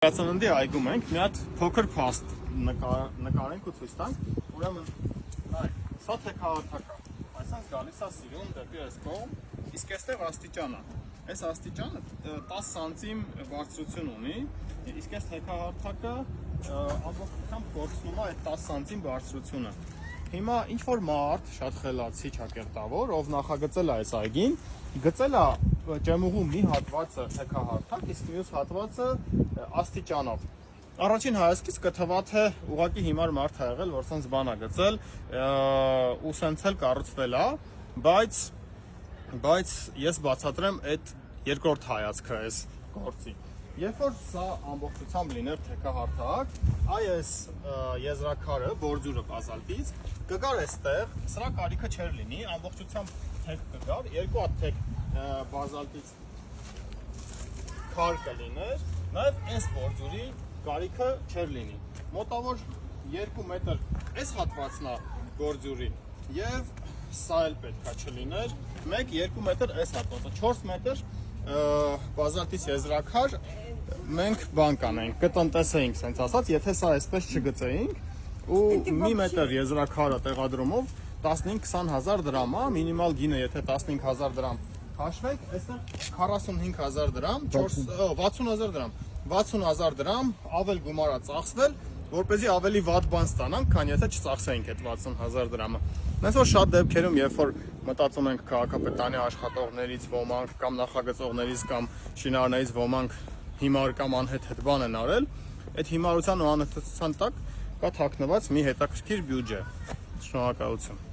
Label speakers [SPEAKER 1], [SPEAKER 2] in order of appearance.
[SPEAKER 1] Ծննդի այգում ենք, մի հատ փոքր փաստ նկարենք ու ցույց տանք, ուրեմն սա թեքահարթակ է, այսինքն գալիս է սիրուն դեպի այս կողմ, իսկ այստեղ աստիճան է, այս աստիճանը 10 սանտիմ բարձրություն ունի, իսկ այս թեքահարթակը ամբողջությամբ կորցնում է այդ 10 սանտիմ բարձրությունը։ Հիմա ինչ-որ մարդ, շատ խելացի ճակերտավոր, ով նախագծել է այս այգին, գծել է ջեմուղու մի հատվածը թեքահարթակ, իսկ մյուս հատվածը աստիճանով։ Առաջին հայացքից կթվա թե ուղղակի հիմար մարդ է եղել, որ սենց բան է գծել, ու սենց էլ կառուցվել է, բայց ես բացատրեմ այդ երկրորդ հայացքը այս գործի։ Երբ որ սա ամբողջությամբ լիներ թեքահարթակ, այս եզրաքարը, բորձուրը բազալտից, կգար այստեղ, սրա կարիքը չէր լինի, ամբողջությամբ թեք կգար, երկու հատ թեք բազալտից քար կլիներ, նաև այս բորձուրի կարիքը չէր լինի։ Մոտավոր 2 մետր այս հատվածն է բորձուրի եւ սա էլ պետքա չլիներ, 1-2 մետր այս հատվածը, 4 մետր բազալտից եզրաքար մենք բան կանենք, կտնտեսեինք սենց ասած, եթե սա այսպես չգծեինք ու մի մետր եզրաքարը տեղադրումով 15-20 հազար դրամ է, մինիմալ գինը եթե 15 հազար դրամ հաշվեք, այստեղ 45 հազար դրամ, 60 հազար դրամ, 60 հազար դրամ ավել գումար է ծախսվել, որպեսզի ավելի վատ բան ստանանք, քան եթե չծախսեինք այդ 60 հազար դրամը։ Նենց որ շատ դեպքերում, երբ որ մտածում ենք քաղաքապետարանի աշխատողներից ոմանք կամ նախագծողներից կամ շինարարներից ոմանք հիմար կամ անհետ բան են արել, այդ հիմարության ու անհետության տակ կա թաքնված մի հետաքրքիր բյուջե։ Շնորհակալություն։